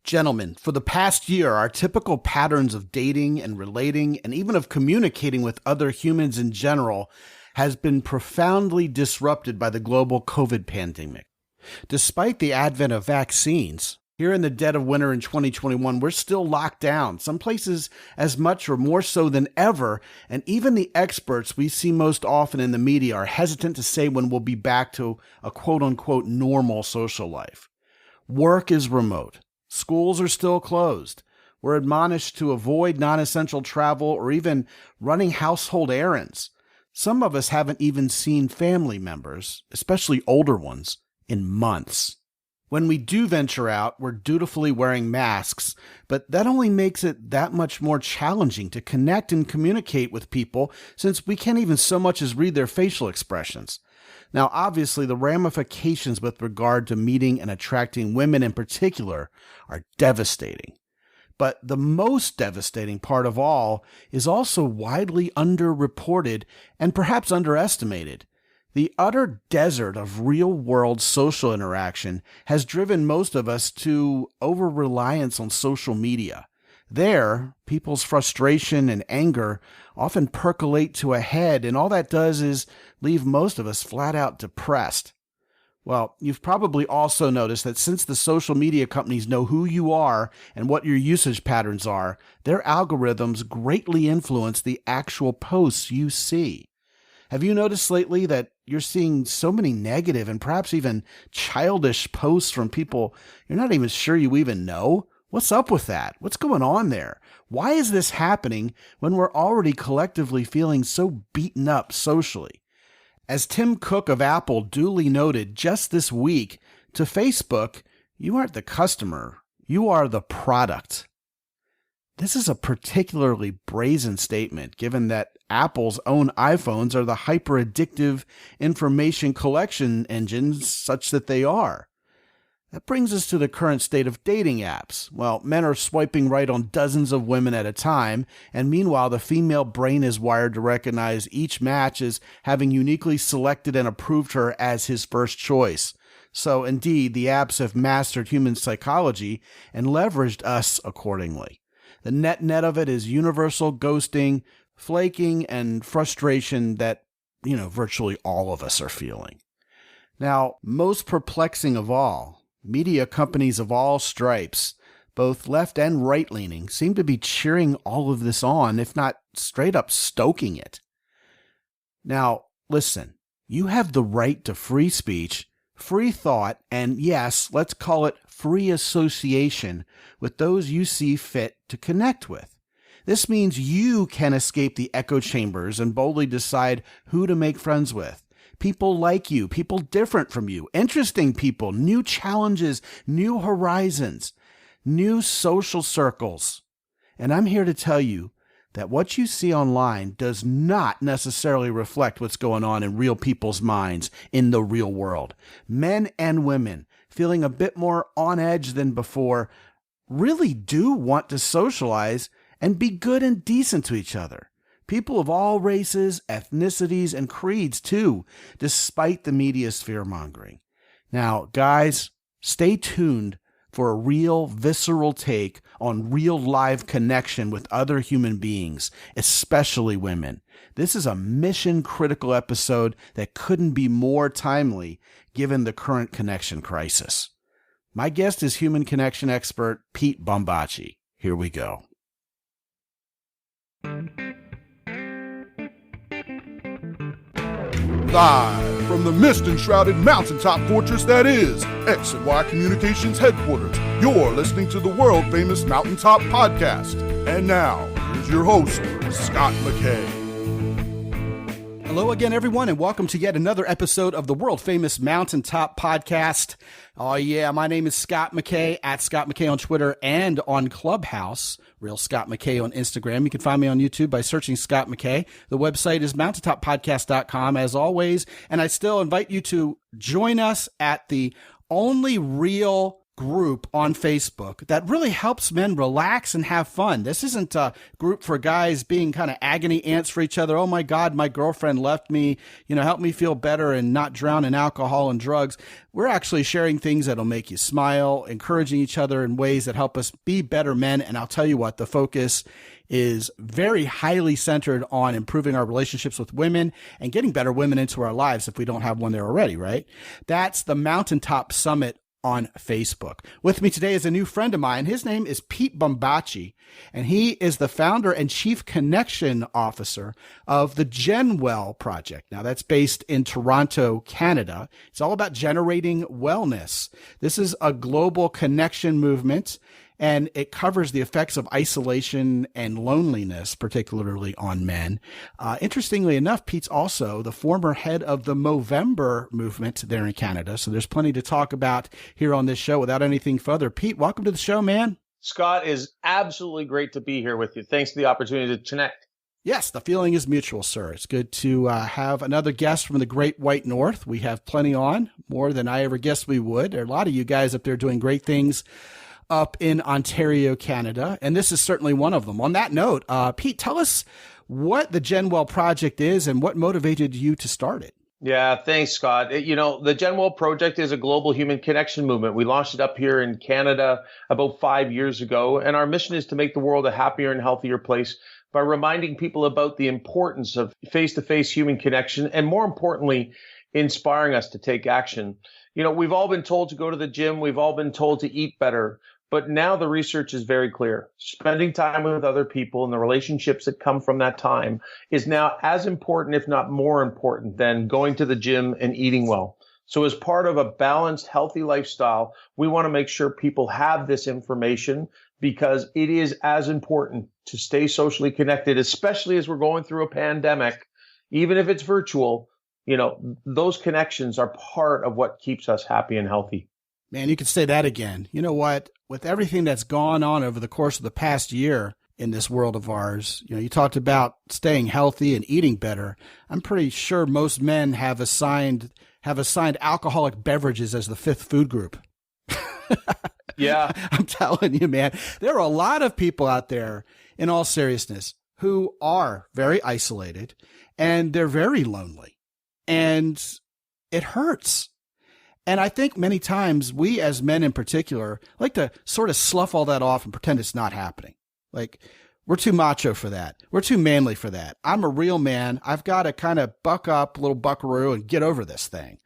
Gentlemen, for the past year, our typical patterns of dating and relating and even of communicating with other humans in general has been profoundly disrupted by the global COVID pandemic. Despite the advent of vaccines, here in the dead of winter in 2021, we're still locked down, some places as much or more so than ever, and even the experts we see most often in the media are hesitant to say when we'll be back to a quote-unquote normal social life. Work is remote. Schools are still closed. We're admonished to avoid non-essential travel or even running household errands. Some of us haven't even seen family members, especially older ones, in months. When we do venture out, we're dutifully wearing masks, but that only makes it that much more challenging to connect and communicate with people since we can't even so much as read their facial expressions. Now, obviously, the ramifications with regard to meeting and attracting women in particular are devastating. But the most devastating part of all is also widely underreported and perhaps underestimated. The utter desert of real-world social interaction has driven most of us to over-reliance on social media. There, people's frustration and anger often percolate to a head, and all that does is leave most of us flat out depressed. Well, you've probably also noticed that since the social media companies know who you are and what your usage patterns are, their algorithms greatly influence the actual posts you see. Have you noticed lately that you're seeing so many negative and perhaps even childish posts from people you're not even sure you even know? What's up with that? What's going on there? Why is this happening when we're already collectively feeling so beaten up socially? As Tim Cook of Apple duly noted just this week, to Facebook, you aren't the customer, you are the product. This is a particularly brazen statement, given that Apple's own iPhones are the hyper-addictive information collection engines such that they are. That brings us to the current state of dating apps. Well, men are swiping right on dozens of women at a time, and meanwhile the female brain is wired to recognize each match as having uniquely selected and approved her as his first choice. So indeed, the apps have mastered human psychology and leveraged us accordingly. The net of it is universal ghosting, flaking, and frustration that, virtually all of us are feeling. Now, most perplexing of all, media companies of all stripes, both left and right-leaning, seem to be cheering all of this on, if not straight up stoking it. Now, listen, you have the right to free speech, free thought, and yes, let's call it free association with those you see fit to connect with. This means you can escape the echo chambers and boldly decide who to make friends with. People like you, people different from you, interesting people, new challenges, new horizons, new social circles. And I'm here to tell you that what you see online does not necessarily reflect what's going on in real people's minds in the real world. Men and women, feeling a bit more on edge than before, really do want to socialize and be good and decent to each other. People of all races, ethnicities, and creeds, too, despite the media's fear-mongering. Now, guys, stay tuned for a real, visceral take on real live connection with other human beings, especially women. This is a mission-critical episode that couldn't be more timely given the current connection crisis. My guest is human connection expert Pete Bombaci. Here we go. Live from the mist-enshrouded mountaintop fortress that is X and Y Communications headquarters, you're listening to the world-famous Mountaintop Podcast. And now, here's your host, Scott McKay. Hello again, everyone, and welcome to yet another episode of the world-famous Mountaintop Podcast. Oh yeah, my name is Scott McKay, at Scott McKay on Twitter and on Clubhouse, Real Scott McKay on Instagram. You can find me on YouTube by searching Scott McKay. The website is mountaintoppodcast.com, as always, and I still invite you to join us at the only real group on Facebook that really helps men relax and have fun. This isn't a group for guys being kind of agony ants for each other. Oh my God, my girlfriend left me, help me feel better and not drown in alcohol and drugs. We're actually sharing things that'll make you smile, encouraging each other in ways that help us be better men. And I'll tell you what, the focus is very highly centered on improving our relationships with women and getting better women into our lives if we don't have one there already, right? That's the Mountaintop Summit on Facebook. With me today is a new friend of mine. His name is Pete Bombaci, and he is the founder and chief connection officer of the GenWell Project. Now, that's based in Toronto, Canada. It's all about generating wellness. This is a global connection movement, and it covers the effects of isolation and loneliness, particularly on men. Interestingly enough, Pete's also the former head of the Movember movement there in Canada. So there's plenty to talk about here on this show. Without anything further, Pete, welcome to the show, man. Scott, is absolutely great to be here with you. Thanks for the opportunity to connect. Yes, the feeling is mutual, sir. It's good to have another guest from the Great White North. We have plenty on, more than I ever guessed we would. There are a lot of you guys up there doing great things up in Ontario, Canada, and this is certainly one of them. On that note, Pete, tell us what the GenWell Project is and what motivated you to start it. Yeah, thanks, Scott. The GenWell Project is a global human connection movement. We launched it up here in Canada about 5 years ago, and our mission is to make the world a happier and healthier place by reminding people about the importance of face-to-face human connection, and more importantly, inspiring us to take action. We've all been told to go to the gym. We've all been told to eat better. But now the research is very clear. Spending time with other people and the relationships that come from that time is now as important, if not more important, than going to the gym and eating well. So as part of a balanced, healthy lifestyle, we want to make sure people have this information because it is as important to stay socially connected, especially as we're going through a pandemic, even if it's virtual. Those connections are part of what keeps us happy and healthy. Man, you could say that again. You know what? With everything that's gone on over the course of the past year in this world of ours, you talked about staying healthy and eating better. I'm pretty sure most men have assigned alcoholic beverages as the fifth food group. Yeah. I'm telling you, man, there are a lot of people out there, in all seriousness, who are very isolated and they're very lonely. And it hurts. And I think many times we as men in particular like to sort of slough all that off and pretend it's not happening. Like, we're too macho for that. We're too manly for that. I'm a real man. I've got to kind of buck up, little buckaroo, and get over this thing.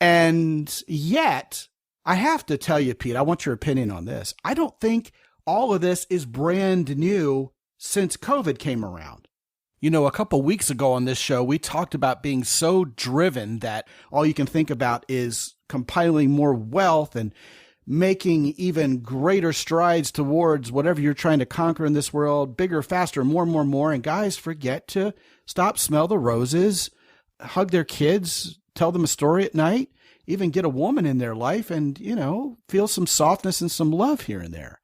And yet, I have to tell you, Pete, I want your opinion on this. I don't think all of this is brand new since COVID came around. A couple weeks ago on this show, we talked about being so driven that all you can think about is compiling more wealth and making even greater strides towards whatever you're trying to conquer in this world, bigger, faster, more. And guys forget to stop, smell the roses, hug their kids, tell them a story at night, even get a woman in their life and, feel some softness and some love here and there.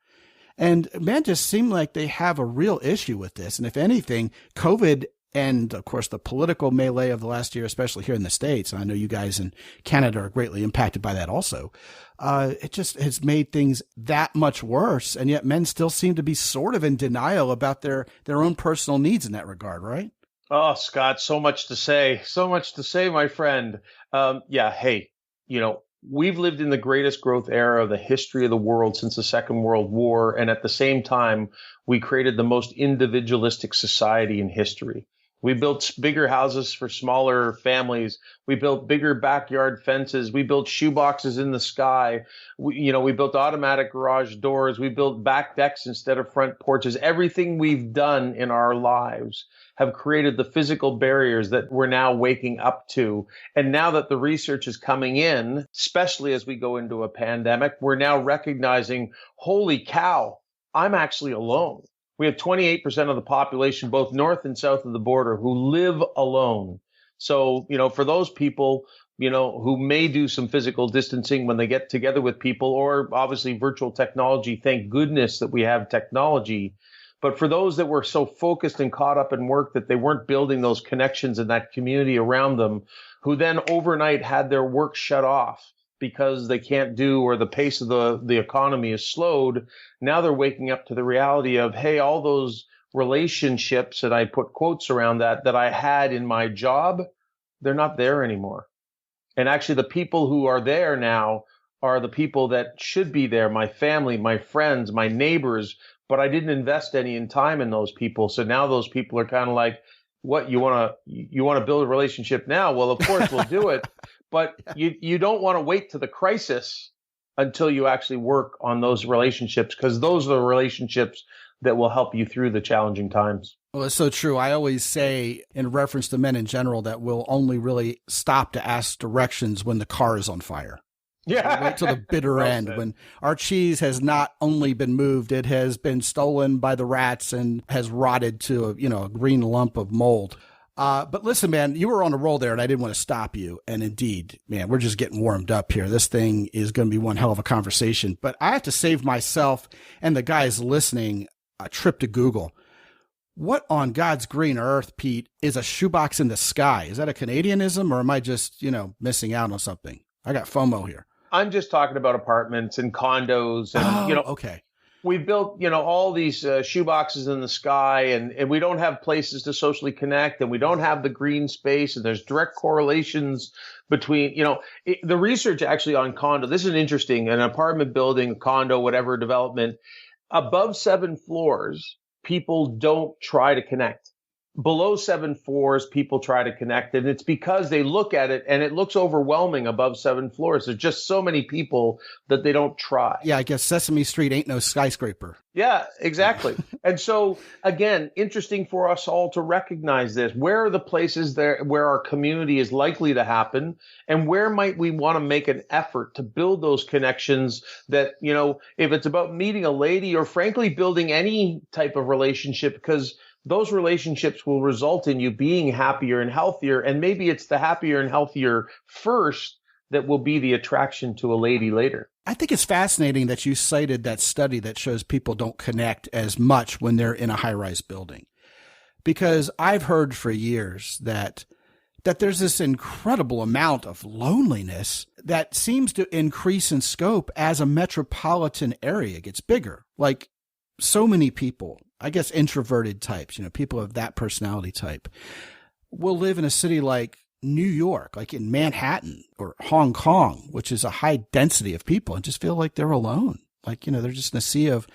And men just seem like they have a real issue with this. And if anything, COVID and, of course, the political melee of the last year, especially here in the States, and I know you guys in Canada are greatly impacted by that also, it just has made things that much worse. And yet men still seem to be sort of in denial about their own personal needs in that regard, right? Oh, Scott, so much to say. So much to say, my friend. We've lived in the greatest growth era of the history of the world since the Second World War. And at the same time, we created the most individualistic society in history. We built bigger houses for smaller families. We built bigger backyard fences. We built shoeboxes in the sky. We built automatic garage doors. We built back decks instead of front porches. Everything we've done in our lives have created the physical barriers that we're now waking up to. And now that the research is coming in, especially as we go into a pandemic, we're now recognizing, holy cow, I'm actually alone. We have 28% of the population, both north and south of the border, who live alone. So, for those people, who may do some physical distancing when they get together with people, or obviously virtual technology, thank goodness that we have technology. But for those that were so focused and caught up in work that they weren't building those connections in that community around them, who then overnight had their work shut off, because they can't do, or the pace of the economy is slowed. Now they're waking up to the reality of, hey, all those relationships, and I put quotes around that I had in my job, they're not there anymore. And actually the people who are there now are the people that should be there, my family, my friends, my neighbors, but I didn't invest any in time in those people. So now those people are kind of like, what, you want to build a relationship now? Well, of course we'll do it, but you don't want to wait to the crisis until you actually work on those relationships, because those are the relationships that will help you through the challenging times. Well, it's so true. I always say, in reference to men in general, that we'll only really stop to ask directions when the car is on fire. Yeah. Wait till the bitter end, when our cheese has not only been moved, it has been stolen by the rats and has rotted to a green lump of mold. But listen, man, you were on a roll there, and I didn't want to stop you. And indeed, man, we're just getting warmed up here. This thing is going to be one hell of a conversation. But I have to save myself and the guys listening a trip to Google. What on God's green earth, Pete, is a shoebox in the sky? Is that a Canadianism, or am I just, missing out on something? I got FOMO here. I'm just talking about apartments and condos and, okay. We've built, all these shoeboxes in the sky, and we don't have places to socially connect, and we don't have the green space, and there's direct correlations between, the research actually on condo. This is interesting. An apartment building, a condo, whatever development, above 7 floors, people don't try to connect. Below 7 floors, people try to connect, and it's because they look at it and it looks overwhelming above 7 floors. There's just so many people that they don't try. Yeah, I guess Sesame Street ain't no skyscraper. Yeah, exactly. And so, again, interesting for us all to recognize this. Where are the places there where our community is likely to happen, and where might we want to make an effort to build those connections that, if it's about meeting a lady, or frankly building any type of relationship, because those relationships will result in you being happier and healthier. And maybe it's the happier and healthier first that will be the attraction to a lady later. I think it's fascinating that you cited that study that shows people don't connect as much when they're in a high-rise building. Because I've heard for years that there's this incredible amount of loneliness that seems to increase in scope as a metropolitan area gets bigger. Like, so many people, I guess introverted types, people of that personality type, will live in a city like New York, like in Manhattan or Hong Kong, which is a high density of people, and just feel like they're alone. Like, they're just in a sea of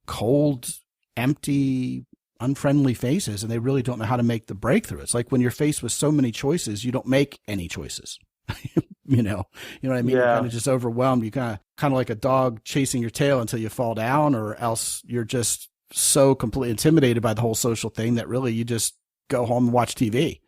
cold, empty, unfriendly faces, and they really don't know how to make the breakthrough. It's like when you're faced with so many choices, you don't make any choices. You know what I mean? Yeah. You're kind of just overwhelmed. You kind of like a dog chasing your tail until you fall down, or else you're just so completely intimidated by the whole social thing that really you just go home and watch TV.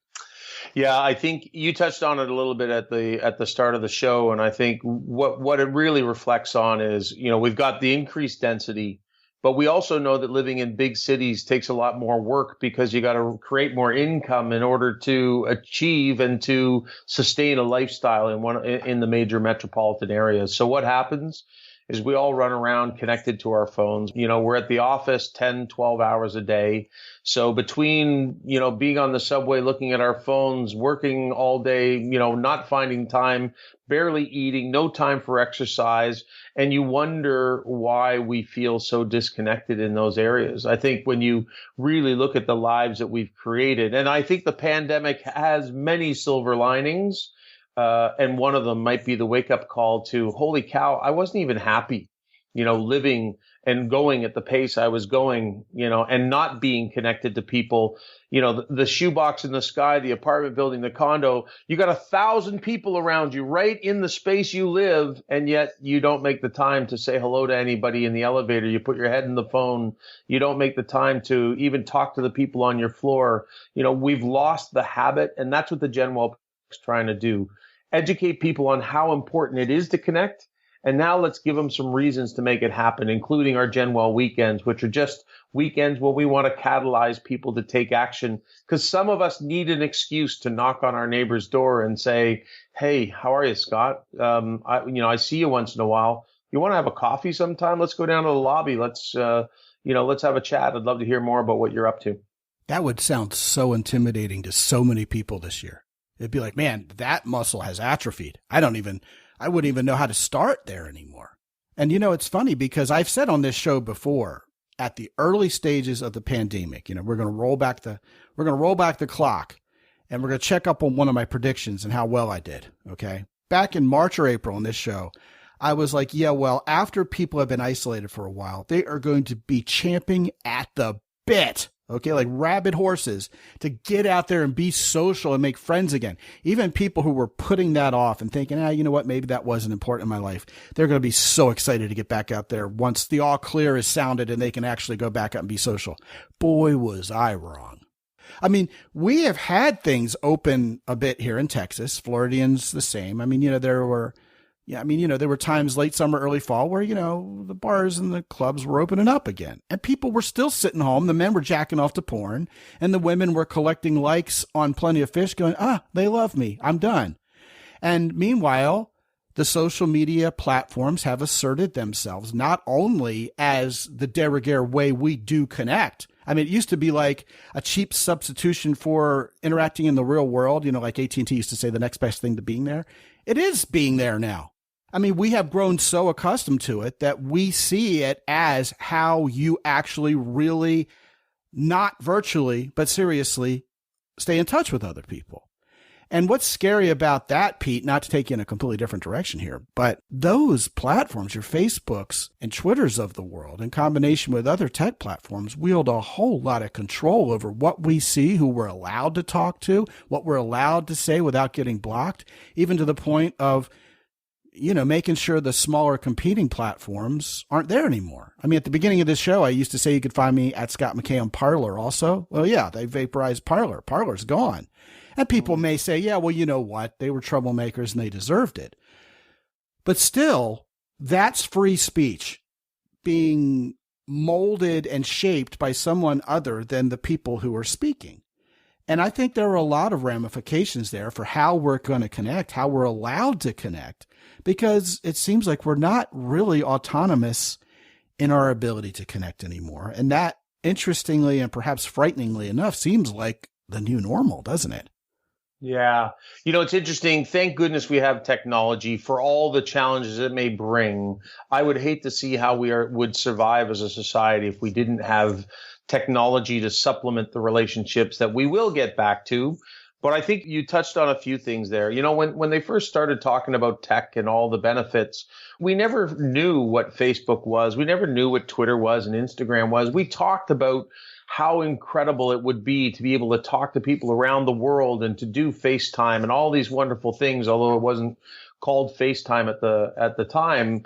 Yeah, I think you touched on it a little bit at the start of the show, and I think what it really reflects on is, we've got the increased density, but we also know that living in big cities takes a lot more work, because you got to create more income in order to achieve and to sustain a lifestyle in the major metropolitan areas. So what happens is we all run around connected to our phones. We're at the office 10, 12 hours a day. So between, being on the subway, looking at our phones, working all day, not finding time, barely eating, no time for exercise, and you wonder why we feel so disconnected in those areas. I think when you really look at the lives that we've created, and I think the pandemic has many silver linings, and one of them might be the wake-up call to, holy cow, I wasn't even happy, living and going at the pace I was going, and not being connected to people. The shoebox in the sky, the apartment building, the condo, you got 1,000 people around you right in the space you live, and yet you don't make the time to say hello to anybody in the elevator. You put your head in the phone. You don't make the time to even talk to the people on your floor. We've lost the habit, and that's what the GenWell is trying to do. Educate people on how important it is to connect. And now let's give them some reasons to make it happen, including our GenWell weekends, which are just weekends where we want to catalyze people to take action. Because some of us need an excuse to knock on our neighbor's door and say, hey, how are you, Scott? I see you once in a while. You want to have a coffee sometime? Let's go down to the lobby. Let's have a chat. I'd love to hear more about what you're up to. That would sound so intimidating to so many people this year. It'd be like, man, that muscle has atrophied. I don't even I wouldn't even know how to start there anymore. And, it's funny because I've said on this show before, at the early stages of the pandemic, we're going to roll back the clock, and we're going to check up on one of my predictions and how well I did. Okay. Back in March or April on this show, I was like, yeah, well, after people have been isolated for a while, they are going to be champing at the bit. Okay, like rabid horses, to get out there and be social and make friends again. Even people who were putting that off and thinking, you know what, maybe that wasn't important in my life. They're going to be so excited to get back out there once the all clear is sounded and they can actually go back out and be social. Boy, was I wrong. I mean, we have had things open a bit here in Texas. Floridians the same. I mean, there were times late summer, early fall where, the bars and the clubs were opening up again and people were still sitting home. The men were jacking off to porn and the women were collecting likes on Plenty of Fish going, they love me. I'm done. And meanwhile, the social media platforms have asserted themselves not only as the de rigueur way we do connect. I mean, it used to be like a cheap substitution for interacting in the real world, like AT&T used to say the next best thing to being there. It is being there now. I mean, we have grown so accustomed to it that we see it as how you actually really, not virtually, but seriously, stay in touch with other people. And what's scary about that, Pete, not to take you in a completely different direction here, but those platforms, your Facebooks and Twitters of the world, in combination with other tech platforms, wield a whole lot of control over what we see, who we're allowed to talk to, what we're allowed to say without getting blocked, even to the point of making sure the smaller competing platforms aren't there anymore. I mean, at the beginning of this show, I used to say you could find me at Scott McKay on Parler also. Well, yeah, they vaporized Parler. Parler's gone. And people may say, yeah, well, you know what? They were troublemakers and they deserved it. But still, that's free speech being molded and shaped by someone other than the people who are speaking. And I think there are a lot of ramifications there for how we're going to connect, how we're allowed to connect, because it seems like we're not really autonomous in our ability to connect anymore. And that, interestingly and perhaps frighteningly enough, seems like the new normal, doesn't it? Yeah. It's interesting. Thank goodness we have technology for all the challenges it may bring. I would hate to see how we would survive as a society if we didn't have technology to supplement the relationships that we will get back to. But I think you touched on a few things there. When they first started talking about tech and all the benefits, we never knew what Facebook was. We never knew what Twitter was and Instagram was. We talked about how incredible it would be to be able to talk to people around the world and to do FaceTime and all these wonderful things, although it wasn't called FaceTime at the time.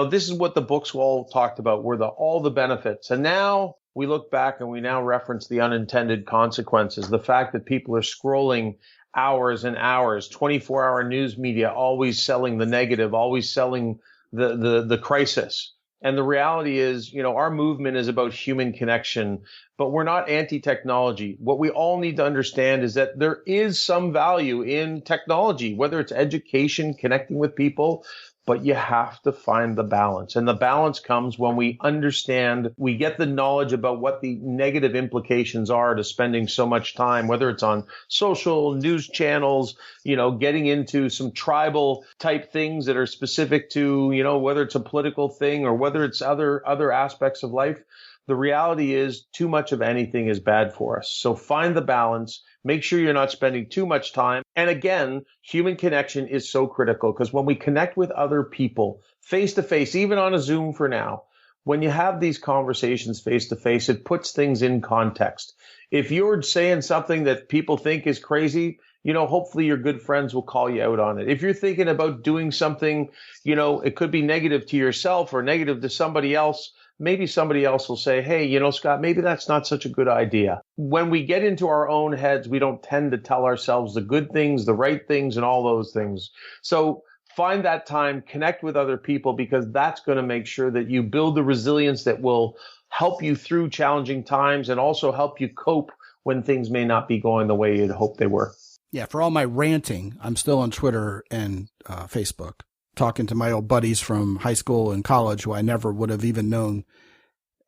This is what the books all talked about, were all the benefits. And now we look back and we now reference the unintended consequences, the fact that people are scrolling hours and hours, 24-hour news media, always selling the negative, always selling the crisis. And the reality is, our movement is about human connection, but we're not anti-technology. What we all need to understand is that there is some value in technology, whether it's education, connecting with people, but you have to find the balance. And the balance comes when we understand, we get the knowledge about what the negative implications are to spending so much time, whether it's on social news channels, getting into some tribal type things that are specific to, whether it's a political thing or whether it's other aspects of life. The reality is too much of anything is bad for us. So find the balance. Make sure you're not spending too much time. And again, human connection is so critical because when we connect with other people face to face, even on a Zoom for now, when you have these conversations face to face, it puts things in context. If you're saying something that people think is crazy, hopefully your good friends will call you out on it. If you're thinking about doing something, it could be negative to yourself or negative to somebody else. Maybe somebody else will say, hey, Scott, maybe that's not such a good idea. When we get into our own heads, we don't tend to tell ourselves the good things, the right things, and all those things. So find that time, connect with other people, because that's going to make sure that you build the resilience that will help you through challenging times and also help you cope when things may not be going the way you'd hope they were. Yeah, for all my ranting, I'm still on Twitter and Facebook, talking to my old buddies from high school and college who I never would have even known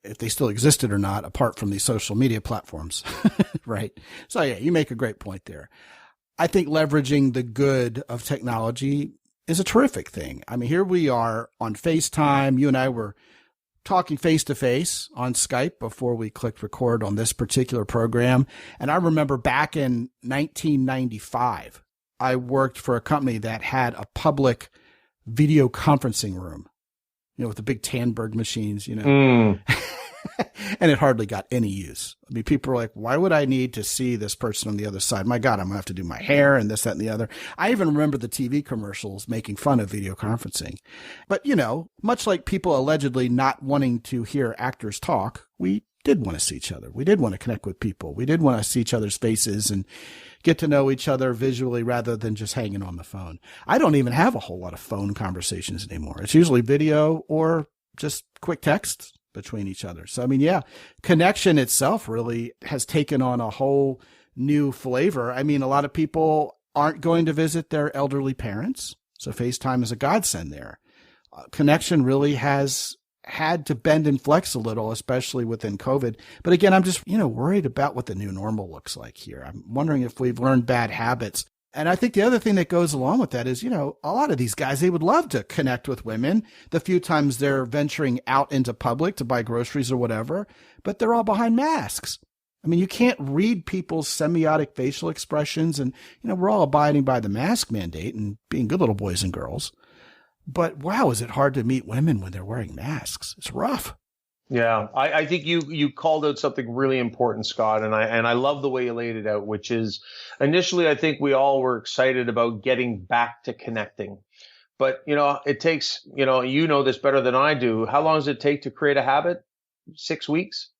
if they still existed or not, apart from these social media platforms, right? So yeah, you make a great point there. I think leveraging the good of technology is a terrific thing. I mean, here we are on FaceTime. You and I were talking face to face on Skype before we clicked record on this particular program. And I remember back in 1995, I worked for a company that had a public video conferencing room, with the big Tandberg machines, and it hardly got any use. I mean, people were like, why would I need to see this person on the other side? My God, I'm going to have to do my hair and this, that, and the other. I even remember the TV commercials making fun of video conferencing. But, much like people allegedly not wanting to hear actors talk, we did want to see each other. We did want to connect with people. We did want to see each other's faces and get to know each other visually rather than just hanging on the phone. I don't even have a whole lot of phone conversations anymore. It's usually video or just quick texts between each other. So, I mean, yeah, connection itself really has taken on a whole new flavor. I mean, a lot of people aren't going to visit their elderly parents, so FaceTime is a godsend there. Connection really has had to bend and flex a little, especially within COVID. But again, I'm just, worried about what the new normal looks like here. I'm wondering if we've learned bad habits. And I think the other thing that goes along with that is, a lot of these guys, they would love to connect with women the few times they're venturing out into public to buy groceries or whatever, but they're all behind masks. I mean, you can't read people's semiotic facial expressions and, we're all abiding by the mask mandate and being good little boys and girls. But wow, is it hard to meet women when they're wearing masks? It's rough. Yeah, I think you called out something really important, Scott, and I love the way you laid it out, which is initially I think we all were excited about getting back to connecting. But, it takes, you know this better than I do. How long does it take to create a habit? 6 weeks?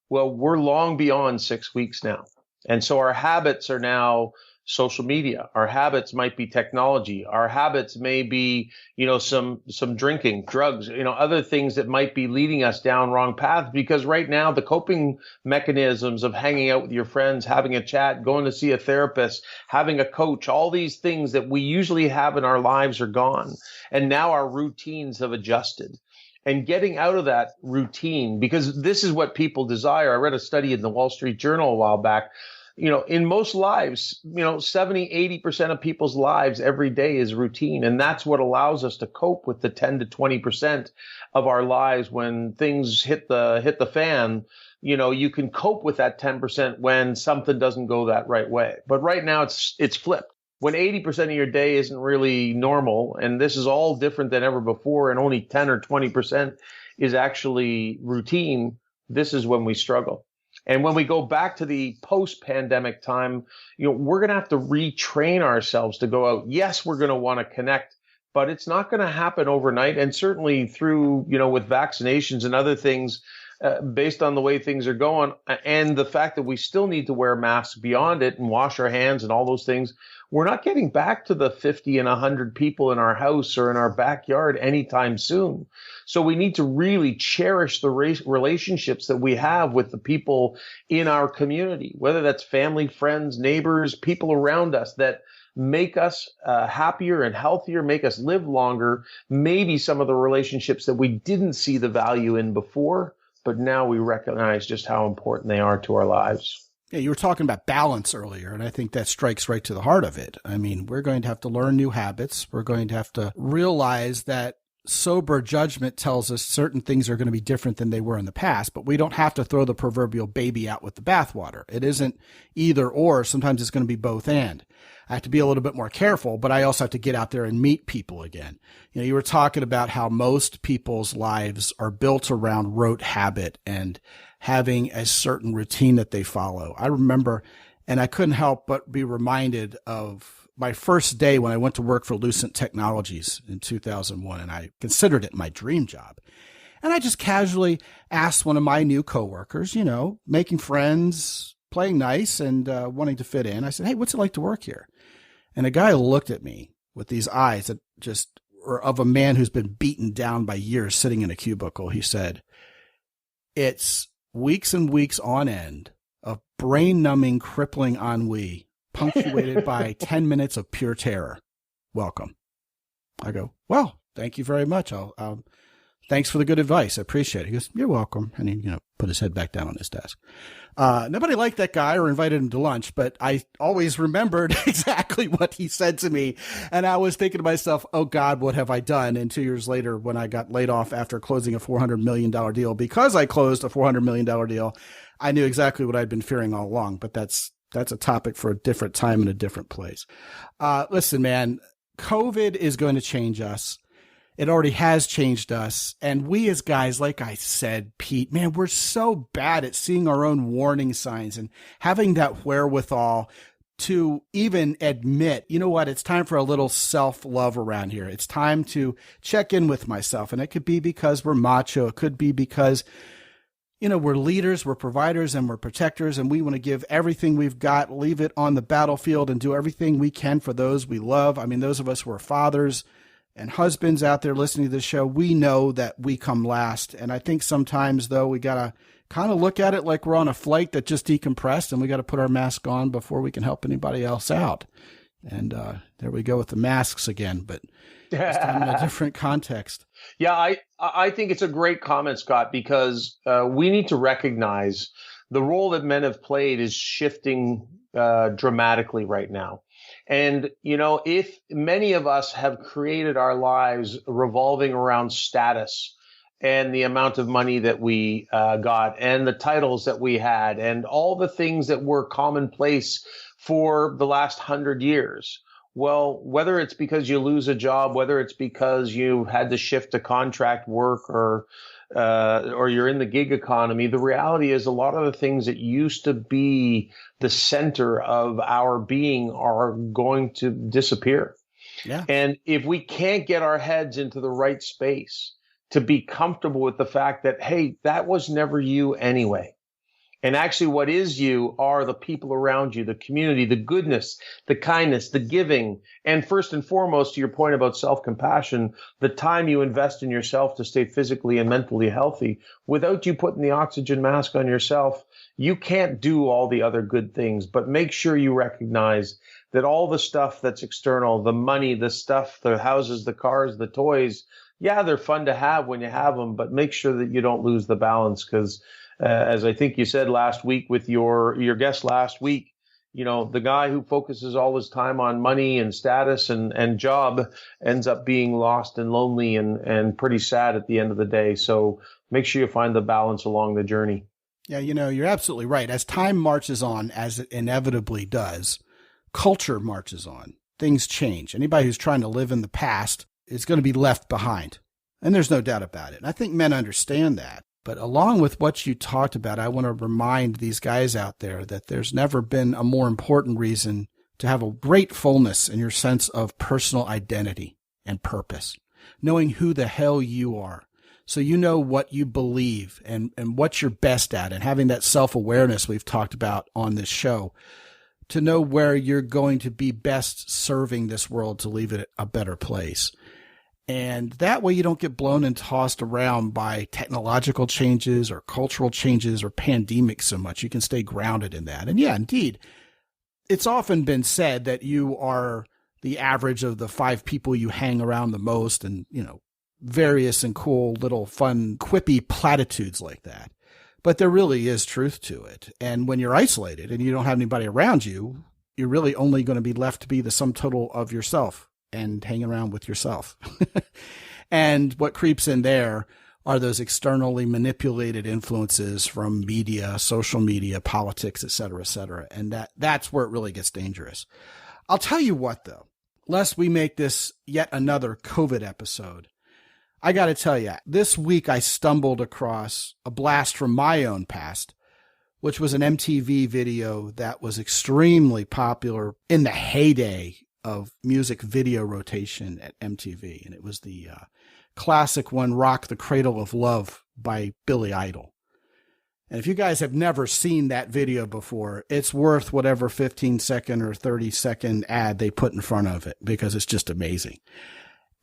Well, we're long beyond 6 weeks now. And so our habits are now social media. Our habits might be technology. Our habits may be, some drinking, drugs, other things that might be leading us down wrong paths. Because right now, the coping mechanisms of hanging out with your friends, having a chat, going to see a therapist, having a coach, all these things that we usually have in our lives are gone. And now our routines have adjusted. And getting out of that routine, because this is what people desire. I read a study in the Wall Street Journal a while back. In most lives, 70, 80% of people's lives every day is routine. And that's what allows us to cope with the 10 to 20% of our lives when things hit the fan. You can cope with that 10% when something doesn't go that right way. But right now it's flipped. When 80% of your day isn't really normal, and this is all different than ever before, and only 10 or 20% is actually routine, this is when we struggle. And when we go back to the post-pandemic time, we're going to have to retrain ourselves to go out. Yes, we're going to want to connect, but it's not going to happen overnight. And certainly through, with vaccinations and other things, based on the way things are going, and the fact that we still need to wear masks beyond it and wash our hands and all those things, we're not getting back to the 50 and 100 people in our house or in our backyard anytime soon. So we need to really cherish the relationships that we have with the people in our community, whether that's family, friends, neighbors, people around us that make us happier and healthier, make us live longer. Maybe some of the relationships that we didn't see the value in before, but now we recognize just how important they are to our lives. Yeah, you were talking about balance earlier, and I think that strikes right to the heart of it. I mean, we're going to have to learn new habits. We're going to have to realize that sober judgment tells us certain things are going to be different than they were in the past, but we don't have to throw the proverbial baby out with the bathwater. It isn't either or. Sometimes it's going to be both and. I have to be a little bit more careful, but I also have to get out there and meet people again. You were talking about how most people's lives are built around rote habit and having a certain routine that they follow. I remember, and I couldn't help but be reminded of my first day when I went to work for Lucent Technologies in 2001, and I considered it my dream job. And I just casually asked one of my new coworkers, making friends, playing nice, and wanting to fit in. I said, "Hey, what's it like to work here?" And a guy looked at me with these eyes that just were of a man who's been beaten down by years sitting in a cubicle. He said, "It's weeks and weeks on end of brain-numbing, crippling ennui, punctuated by 10 minutes of pure terror. Welcome." I go, "Well, thank you very much. I'll Thanks for the good advice. I appreciate it. He goes, you're welcome. And he, put his head back down on his desk. Nobody liked that guy or invited him to lunch, but I always remembered exactly what he said to me. And I was thinking to myself, oh God, what have I done? And 2 years later, when I got laid off after closing a $400 million deal, because I closed a $400 million deal, I knew exactly what I'd been fearing all along, but that's a topic for a different time and a different place. Listen, man, COVID is going to change us. It already has changed us. And we as guys, like I said, Pete, man, we're so bad at seeing our own warning signs and having that wherewithal to even admit, you know what, it's time for a little self-love around here. It's time to check in with myself. And it could be because we're macho. It could be because, we're leaders, we're providers, and we're protectors, and we want to give everything we've got, leave it on the battlefield, and do everything we can for those we love. I mean, those of us who are fathers and husbands out there listening to this show, we know that we come last. And I think sometimes, though, we got to kind of look at it like we're on a flight that just decompressed, and we got to put our mask on before we can help anybody else out. And there we go with the masks again, but this time in a different context. Yeah, I think it's a great comment, Scott, because we need to recognize the role that men have played is shifting dramatically right now. And, if many of us have created our lives revolving around status and the amount of money that we got and the titles that we had and all the things that were commonplace for the last 100 years, well, whether it's because you lose a job, whether it's because you had to shift to contract work or you're in the gig economy, the reality is a lot of the things that used to be the center of our being are going to disappear. Yeah. And if we can't get our heads into the right space to be comfortable with the fact that, hey, that was never you anyway. And actually what is you are the people around you, the community, the goodness, the kindness, the giving. And first and foremost, to your point about self-compassion, the time you invest in yourself to stay physically and mentally healthy. Without you putting the oxygen mask on yourself, you can't do all the other good things. But make sure you recognize that all the stuff that's external, the money, the stuff, the houses, the cars, the toys, yeah, they're fun to have when you have them, but make sure that you don't lose the balance because as I think you said last week with your guest last week, the guy who focuses all his time on money and status and job ends up being lost and lonely and pretty sad at the end of the day. So make sure you find the balance along the journey. Yeah, you're absolutely right. As time marches on, as it inevitably does, culture marches on. Things change. Anybody who's trying to live in the past is going to be left behind. And there's no doubt about it. And I think men understand that. But along with what you talked about, I want to remind these guys out there that there's never been a more important reason to have a great fullness in your sense of personal identity and purpose, knowing who the hell you are. So you know what you believe and what you're best at, and having that self-awareness we've talked about on this show to know where you're going to be best serving this world to leave it a better place. And that way you don't get blown and tossed around by technological changes or cultural changes or pandemics so much. You can stay grounded in that. And yeah, indeed, it's often been said that you are the average of the 5 people you hang around the most and, various and cool little fun, quippy platitudes like that. But there really is truth to it. And when you're isolated and you don't have anybody around you, you're really only going to be left to be the sum total of yourself and hanging around with yourself. And what creeps in there are those externally manipulated influences from media, social media, politics, et cetera, et cetera. And that's where it really gets dangerous. I'll tell you what, though, lest we make this yet another COVID episode, I got to tell you, this week I stumbled across a blast from my own past, which was an MTV video that was extremely popular in the heyday of music video rotation at MTV. And it was the classic one, Rock the Cradle of Love by Billy Idol. And if you guys have never seen that video before, it's worth whatever 15-second or 30-second ad they put in front of it because it's just amazing.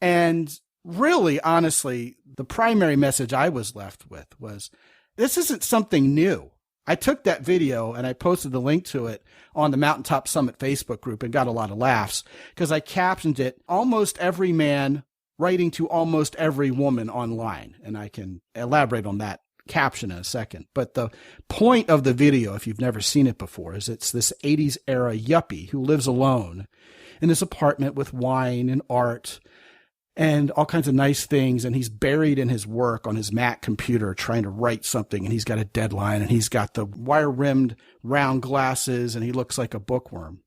And really, honestly, the primary message I was left with was, this isn't something new. I took that video and I posted the link to it on the Mountaintop Summit Facebook group and got a lot of laughs because I captioned it, almost every man writing to almost every woman online. And I can elaborate on that caption in a second. But the point of the video, if you've never seen it before, is it's this 80s era yuppie who lives alone in his apartment with wine and art and all kinds of nice things. And he's buried in his work on his Mac computer trying to write something. And he's got a deadline and he's got the wire rimmed round glasses and he looks like a bookworm.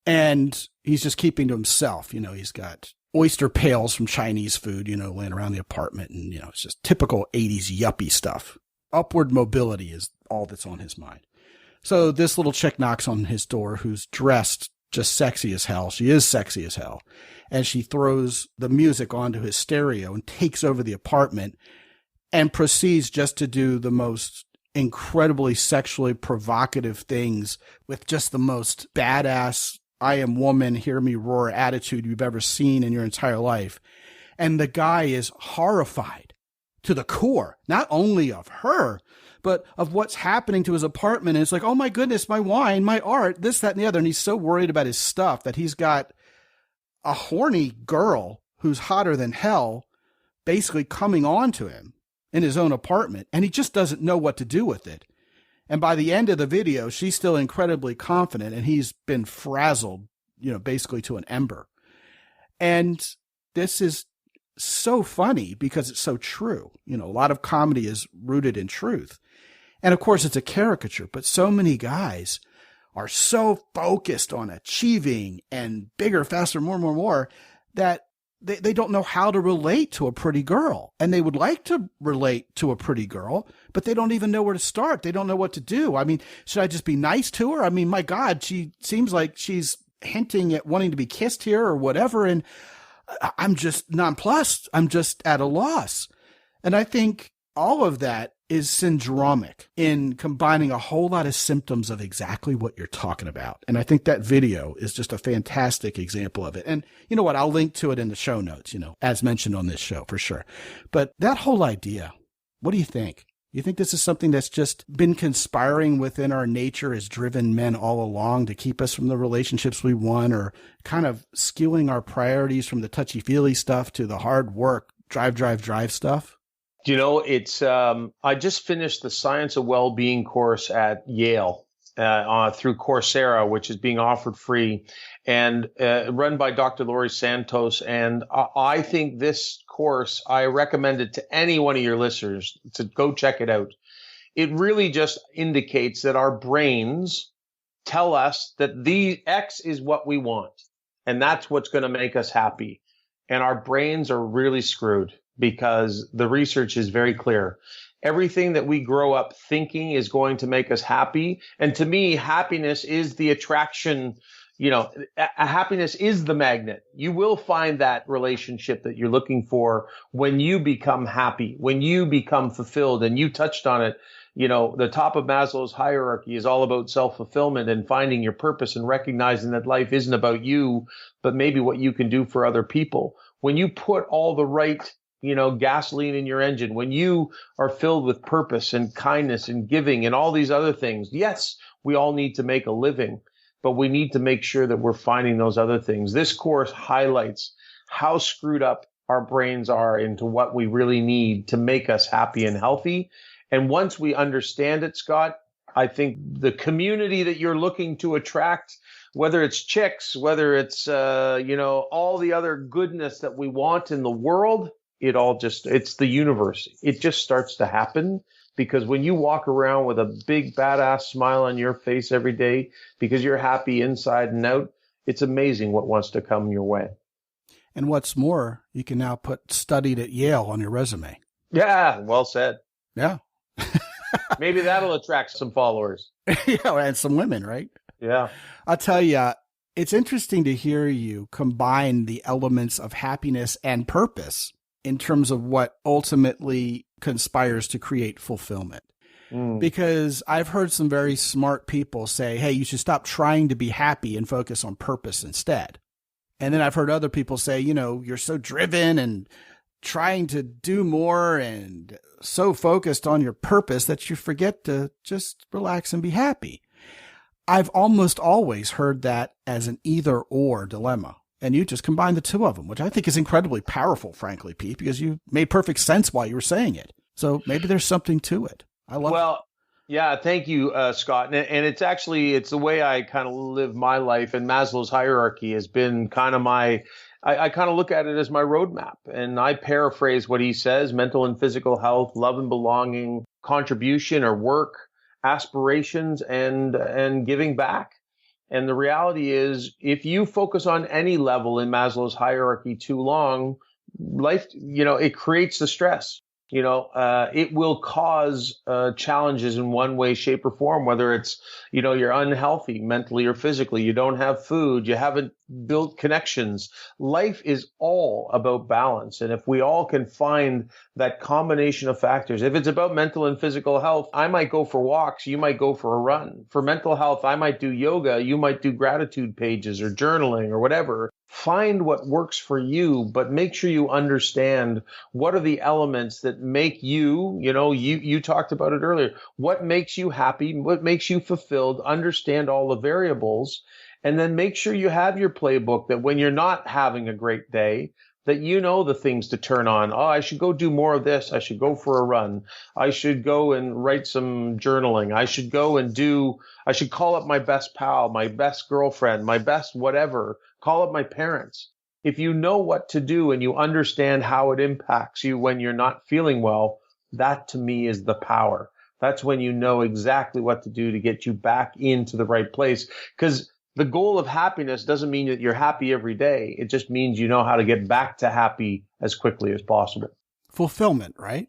And he's just keeping to himself. He's got oyster pails from Chinese food, laying around the apartment. And, it's just typical 80s yuppie stuff. Upward mobility is all that's on his mind. So this little chick knocks on his door who's dressed just sexy as hell. She is sexy as hell. And she throws the music onto his stereo and takes over the apartment and proceeds just to do the most incredibly sexually provocative things with just the most badass, I am woman, hear me roar attitude you've ever seen in your entire life. And the guy is horrified to the core, not only of her, but of what's happening to his apartment. And it's like, oh my goodness, my wine, my art, this, that, and the other. And he's so worried about his stuff that he's got a horny girl who's hotter than hell basically coming on to him in his own apartment. And he just doesn't know what to do with it. And by the end of the video, she's still incredibly confident and he's been frazzled, basically to an ember. And this is so funny because it's so true. A lot of comedy is rooted in truth. And of course it's a caricature, but so many guys are so focused on achieving and bigger, faster, more, that they don't know how to relate to a pretty girl. And they would like to relate to a pretty girl, but they don't even know where to start. They don't know what to do. I mean, should I just be nice to her? I mean, my God, she seems like she's hinting at wanting to be kissed here or whatever. And I'm just nonplussed. I'm just at a loss. And I think all of that is syndromic in combining a whole lot of symptoms of exactly what you're talking about. And I think that video is just a fantastic example of it. And you know what? I'll link to it in the show notes, as mentioned on this show for sure. But that whole idea, what do you think? You think this is something that's just been conspiring within our nature, has driven men all along to keep us from the relationships we want, or kind of skewing our priorities from the touchy-feely stuff to the hard work, drive stuff? It's I just finished the Science of Well-Being course at Yale through Coursera, which is being offered free and run by Dr. Laurie Santos. And I think this course, I recommend it to any one of your listeners to go check it out. It really just indicates that our brains tell us that the X is what we want, and that's what's going to make us happy. And our brains are really screwed because the research is very clear. Everything that we grow up thinking is going to make us happy. And to me, happiness is the attraction. Happiness is the magnet. You will find that relationship that you're looking for when you become happy, when you become fulfilled. And you touched on it. The top of Maslow's hierarchy is all about self-fulfillment and finding your purpose and recognizing that life isn't about you, but maybe what you can do for other people. When you put all the right gasoline in your engine, when you are filled with purpose and kindness and giving and all these other things, yes, we all need to make a living, but we need to make sure that we're finding those other things. This course highlights how screwed up our brains are into what we really need to make us happy and healthy. And once we understand it, Scott, I think the community that you're looking to attract, whether it's chicks, whether it's, all the other goodness that we want in the world, it's the universe. It just starts to happen because when you walk around with a big badass smile on your face every day because you're happy inside and out, it's amazing what wants to come your way. And what's more, you can now put studied at Yale on your resume. Yeah, well said. Yeah. Maybe that'll attract some followers. Yeah, and some women, right? Yeah. I'll tell you, it's interesting to hear you combine the elements of happiness and purpose in terms of what ultimately conspires to create fulfillment. Because I've heard some very smart people say, hey, you should stop trying to be happy and focus on purpose instead. And then I've heard other people say, you're so driven and trying to do more and so focused on your purpose that you forget to just relax and be happy. I've almost always heard that as an either or dilemma. And you just combine the two of them, which I think is incredibly powerful, frankly, Pete, because you made perfect sense while you were saying it. So maybe there's something to it. I love it. Yeah, thank you, Scott. And it's the way I kind of live my life. And Maslow's hierarchy has been kind of I kind of look at it as my roadmap. And I paraphrase what he says: mental and physical health, love and belonging, contribution or work, aspirations, and giving back. And the reality is, if you focus on any level in Maslow's hierarchy too long, life, it creates the stress. It will cause challenges in one way, shape, or form, whether it's, you're unhealthy mentally or physically, you don't have food, you haven't built connections. Life is all about balance. And if we all can find that combination of factors, if it's about mental and physical health, I might go for walks, you might go for a run. For mental health, I might do yoga, you might do gratitude pages or journaling or whatever. Find what works for you, but make sure you understand what are the elements that make you, you talked about it earlier, what makes you happy, what makes you fulfilled, understand all the variables, and then make sure you have your playbook that when you're not having a great day, that you know the things to turn on. Oh, I should go do more of this. I should go for a run. I should go and write some journaling. I should call up my best pal, my best girlfriend, my best whatever. Call up my parents. If you know what to do and you understand how it impacts you when you're not feeling well, that to me is the power. That's when you know exactly what to do to get you back into the right place. Because the goal of happiness doesn't mean that you're happy every day. It just means you know how to get back to happy as quickly as possible. Fulfillment, right?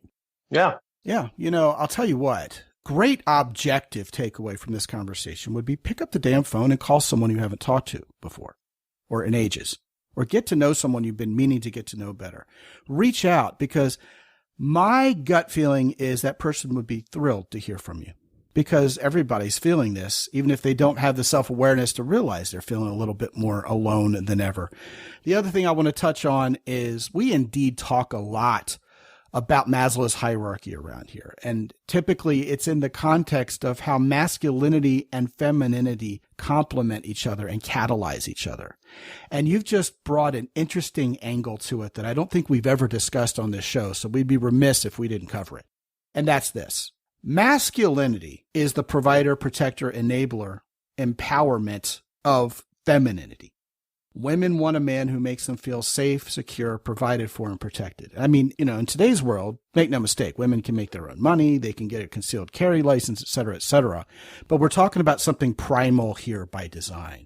Yeah. Yeah. I'll tell you what. Great objective takeaway from this conversation would be pick up the damn phone and call someone you haven't talked to before or in ages, or get to know someone you've been meaning to get to know better. Reach out, because my gut feeling is that person would be thrilled to hear from you, because everybody's feeling this, even if they don't have the self-awareness to realize they're feeling a little bit more alone than ever. The other thing I want to touch on is we indeed talk a lot about Maslow's hierarchy around here. And typically it's in the context of how masculinity and femininity complement each other and catalyze each other. And you've just brought an interesting angle to it that I don't think we've ever discussed on this show, so we'd be remiss if we didn't cover it. And that's this. Masculinity is the provider, protector, enabler, empowerment of femininity. Women want a man who makes them feel safe, secure, provided for, and protected. I mean, in today's world, make no mistake, women can make their own money, they can get a concealed carry license, et cetera, et cetera. But we're talking about something primal here by design.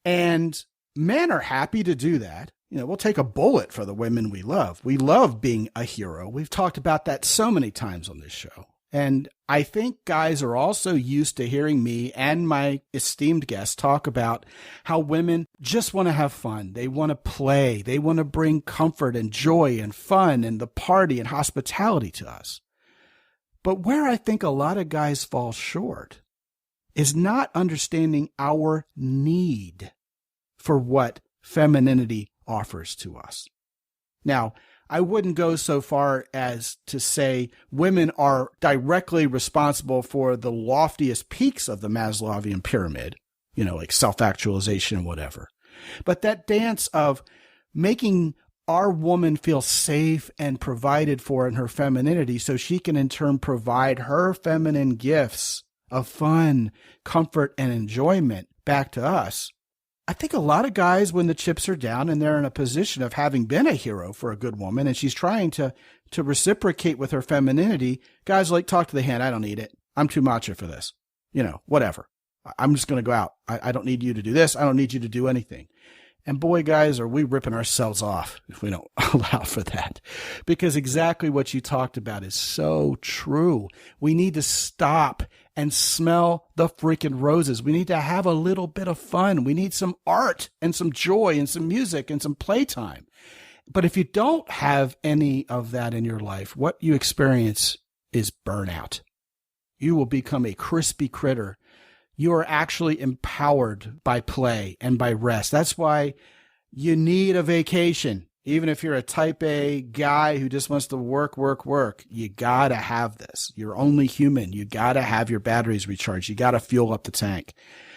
And men are happy to do that. We'll take a bullet for the women we love. We love being a hero. We've talked about that so many times on this show. And I think guys are also used to hearing me and my esteemed guests talk about how women just want to have fun. They want to play. They want to bring comfort and joy and fun and the party and hospitality to us. But where I think a lot of guys fall short is not understanding our need for what femininity offers to us. Now, I wouldn't go so far as to say women are directly responsible for the loftiest peaks of the Maslowian pyramid, like self-actualization and whatever. But that dance of making our woman feel safe and provided for in her femininity so she can in turn provide her feminine gifts of fun, comfort, and enjoyment back to us. I think a lot of guys, when the chips are down and they're in a position of having been a hero for a good woman and she's trying to reciprocate with her femininity, guys like, talk to the hand. I don't need it. I'm too macho for this. Whatever. I'm just going to go out. I don't need you to do this. I don't need you to do anything. And boy, guys, are we ripping ourselves off if we don't allow for that. Because exactly what you talked about is so true. We need to stop and smell the freaking roses. We need to have a little bit of fun. We need some art and some joy and some music and some playtime. But if you don't have any of that in your life, what you experience is burnout. You will become a crispy critter. You are actually empowered by play and by rest. That's why you need a vacation. Even if you're a type A guy who just wants to work, you gotta have this. You're only human. You gotta have your batteries recharged. You gotta fuel up the tank.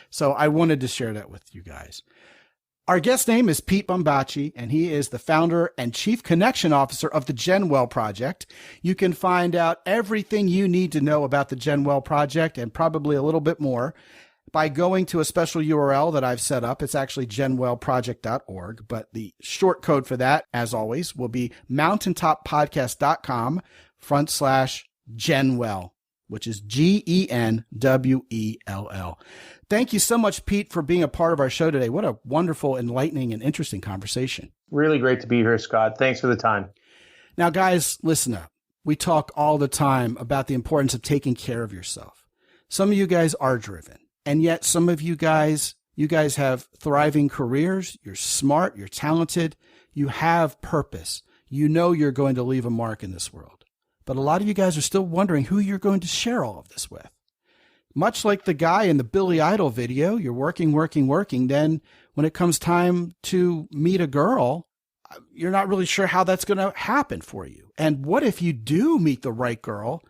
So I wanted to share that with you guys. Our guest name is Pete Bombaci, and he is the founder and chief connection officer of the GenWell Project. You can find out everything you need to know about the GenWell Project and probably a little bit more by going to a special URL that I've set up. It's actually genwellproject.org, but the short code for that, as always, will be mountaintoppodcast.com/GenWell, which is GenWell. Thank you so much, Pete, for being a part of our show today. What a wonderful, enlightening, and interesting conversation. Really great to be here, Scott. Thanks for the time. Now, guys, listen up. We talk all the time about the importance of taking care of yourself. Some of you guys are driven, and yet some of you guys have thriving careers. You're smart. You're talented. You have purpose. You know you're going to leave a mark in this world. But a lot of you guys are still wondering who you're going to share all of this with. Much like the guy in the Billy Idol video, you're working. Then when it comes time to meet a girl, you're not really sure how that's going to happen for you. And what if you do meet the right girl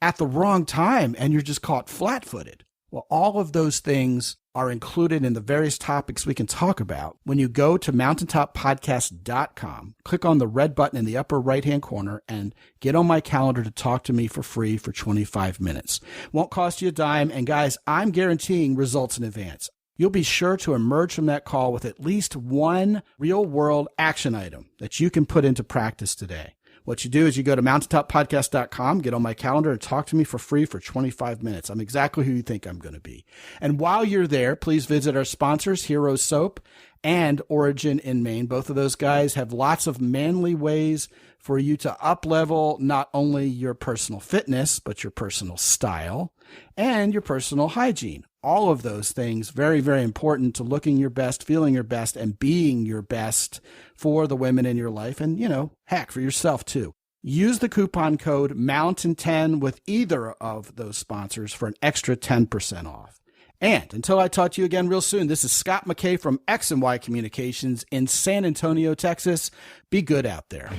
at the wrong time and you're just caught flat-footed? Well, all of those things are included in the various topics we can talk about when you go to mountaintoppodcast.com, click on the red button in the upper right-hand corner, and get on my calendar to talk to me for free for 25 minutes. Won't cost you a dime, and guys, I'm guaranteeing results in advance. You'll be sure to emerge from that call with at least one real-world action item that you can put into practice today. What you do is you go to mountaintoppodcast.com, get on my calendar, and talk to me for free for 25 minutes. I'm exactly who you think I'm going to be. And while you're there, please visit our sponsors, Hero Soap and Origin in Maine. Both of those guys have lots of manly ways for you to up-level not only your personal fitness, but your personal style and your personal hygiene. All of those things, very, very important to looking your best, feeling your best, and being your best for the women in your life. And, heck, for yourself too. Use the coupon code MOUNTAIN10 with either of those sponsors for an extra 10% off. And until I talk to you again real soon, this is Scott McKay from X&Y Communications in San Antonio, Texas. Be good out there.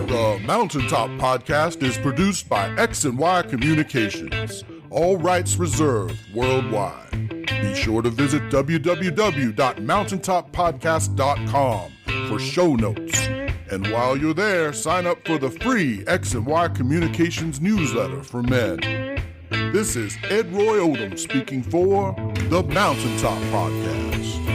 The Mountaintop Podcast is produced by X&Y Communications. All rights reserved worldwide. Be sure to visit www.mountaintoppodcast.com for show notes. And while you're there, sign up for the free X&Y Communications newsletter for men. This is Ed Roy Odom speaking for the Mountaintop Podcast.